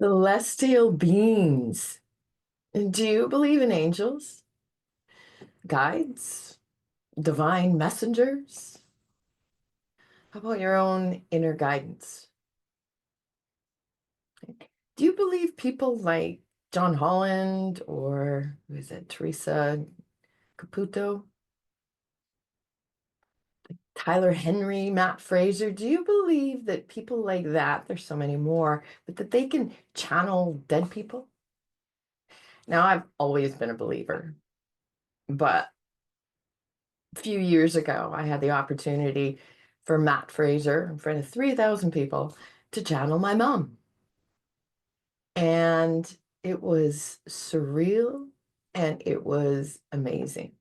Celestial beings. Do you believe in angels, guides, divine messengers? How about your own inner guidance? Do you believe people like John Holland or who is it, Teresa Caputo, Tyler Henry, Matt Fraser? Do you believe that people like that, there's so many more, but that they can channel dead people? Now, I've always been a believer, but a few years ago, I had the opportunity for Matt Fraser in front of 3,000 people to channel my mom. And it was surreal and it was amazing.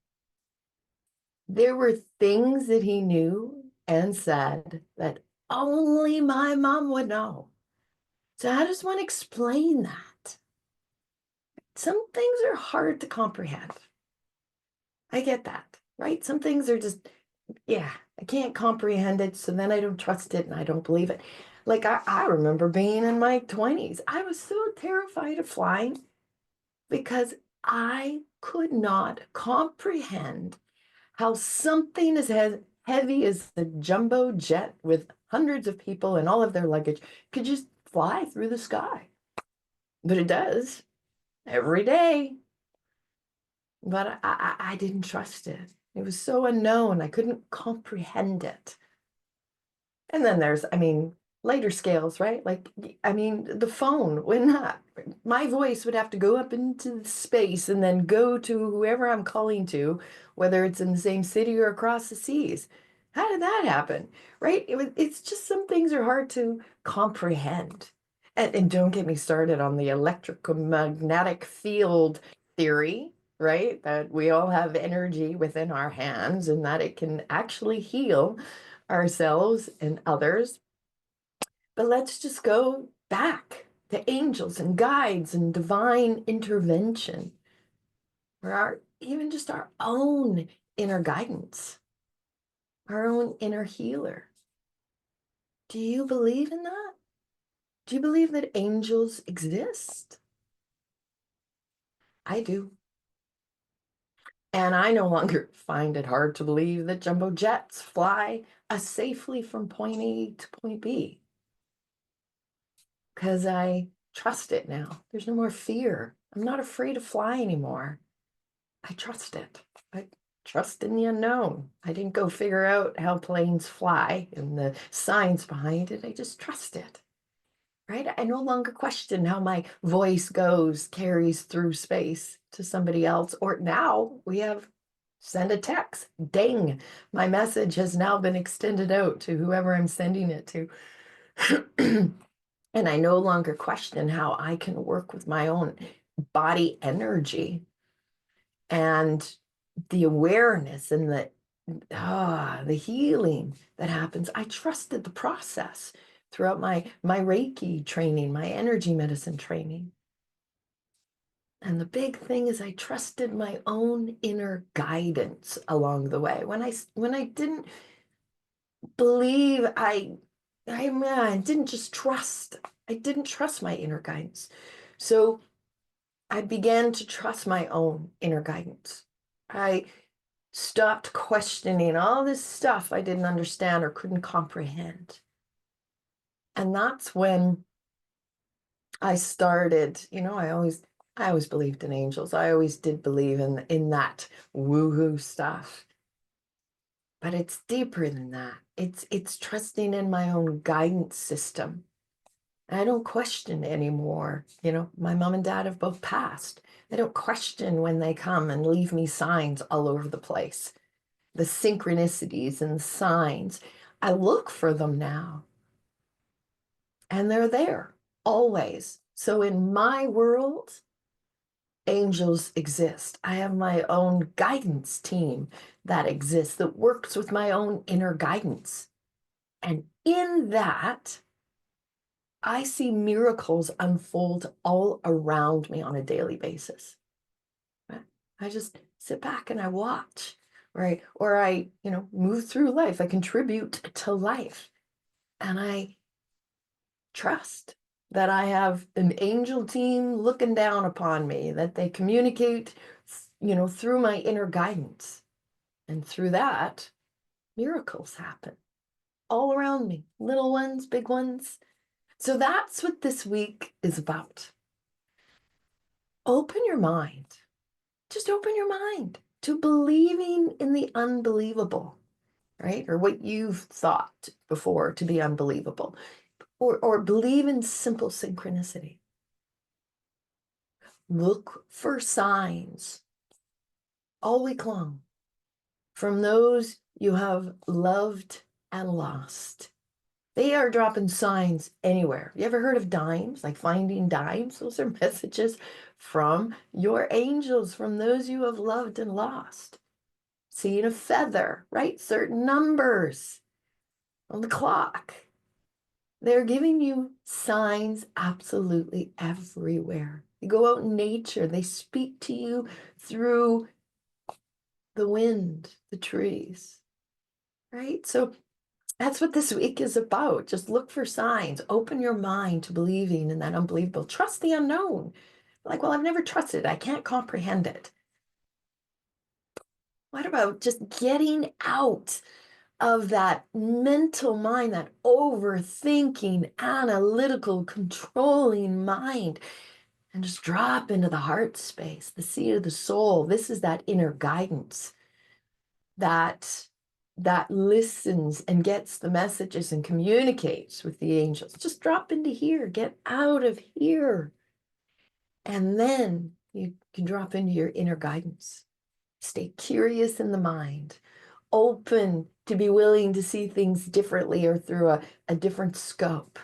There were things that he knew and said that only my mom would know. So I just want to explain that. Some things are hard to comprehend. I get that, right? Some things are just, yeah, I can't comprehend it. So then I don't trust it and I don't believe it. Like I remember being in my 20s. I was so terrified of flying because I could not comprehend how something as heavy as the jumbo jet with hundreds of people and all of their luggage could just fly through the sky. But it does every day. But I didn't trust it. It was so unknown. I couldn't comprehend it. And then there's, later scales, right? Like, the phone, when my voice would have to go up into space and then go to whoever I'm calling to, whether it's in the same city or across the seas. How did that happen? Right? It's just some things are hard to comprehend. And don't get me started on the electromagnetic field theory, right? That we all have energy within our hands and that it can actually heal ourselves and others. But let's just go back to angels and guides and divine intervention, or even just our own inner guidance, our own inner healer. Do you believe in that? Do you believe that angels exist? I do. And I no longer find it hard to believe that jumbo jets fly us safely from point A to point B because I trust it now. There's no more fear. I'm not afraid to fly anymore. I trust it. I trust in the unknown. I didn't go figure out how planes fly and the science behind it. I just trust it. Right? I no longer question how my voice goes, carries through space to somebody else. Or now we have send a text. Ding. My message has now been extended out to whoever I'm sending it to. And I no longer question how I can work with my own body energy and the awareness and the healing that happens. I trusted the process throughout my Reiki training, my energy medicine training. And the big thing is I trusted my own inner guidance along the way. When I didn't believe, I didn't just trust. I didn't trust my inner guidance. So I began to trust my own inner guidance. I stopped questioning all this stuff I didn't understand or couldn't comprehend. And that's when I started, I always believed in angels. I always did believe in that woohoo stuff. But it's deeper than that. It's trusting in my own guidance system. I don't question anymore. My mom and dad have both passed. I don't question when they come and leave me signs all over the place. The synchronicities and signs. I look for them now, and they're there always. So in my world, angels exist. I have my own guidance team that exists that works with my own inner guidance. And in that, I see miracles unfold all around me on a daily basis. I just sit back and I watch, right? Or I, move through life. I contribute to life and I trust. that I have an angel team looking down upon me, that they communicate, through my inner guidance. And through that, miracles happen all around me, little ones, big ones. So that's what this week is about. Open your mind. Just open your mind to believing in the unbelievable, right? Or what you've thought before to be unbelievable, or believe in simple synchronicity. Look for signs all week long from those you have loved and lost. They are dropping signs anywhere. You ever heard of dimes, like finding dimes? Those are messages from your angels, from those you have loved and lost. Seeing a feather, right? Certain numbers on the clock. They're giving you signs absolutely everywhere. You go out in nature, they speak to you through the wind, the trees, right? So that's what this week is about. Just look for signs. Open your mind to believing in that unbelievable. Trust the unknown. Like, well, I've never trusted it. I can't comprehend it. What about just getting out of that mental mind, that overthinking, analytical, controlling mind, and just drop into the heart space, the seat of the soul? This is that inner guidance that listens and gets the messages and communicates with the angels. Just drop into here, get out of here. And then you can drop into your inner guidance. Stay curious in the mind, open to be willing to see things differently or through a different scope.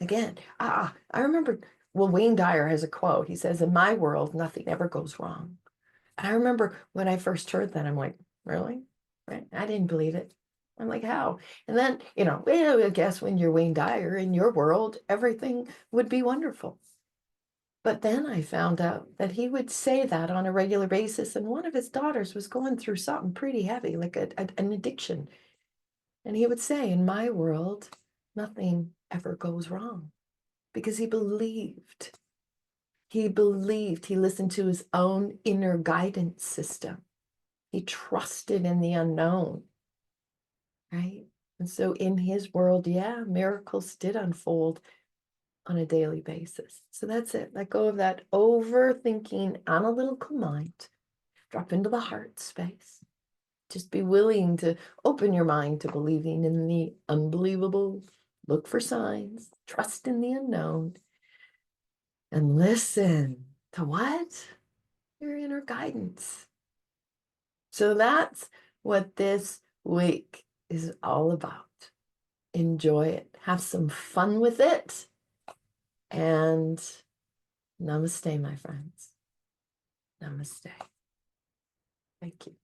Again, I remember, well, Wayne Dyer has a quote. He says, "In my world, nothing ever goes wrong." And I remember when I first heard that, I'm like, really? Right? I didn't believe it. I'm like, how? And then, well, I guess when you're Wayne Dyer in your world, everything would be wonderful. But then I found out that he would say that on a regular basis, and one of his daughters was going through something pretty heavy, like an addiction. And he would say, in my world, nothing ever goes wrong, because he believed. He believed. He listened to his own inner guidance system. He trusted in the unknown, right? And so in his world, yeah, miracles did unfold on a daily basis. So that's it. Let go of that overthinking, analytical mind. Drop into the heart space. Just be willing to open your mind to believing in the unbelievable. Look for signs. Trust in the unknown. And listen to what? Your inner guidance. So that's what this week is all about. Enjoy it. Have some fun with it. And namaste, my friends. Namaste. Thank you.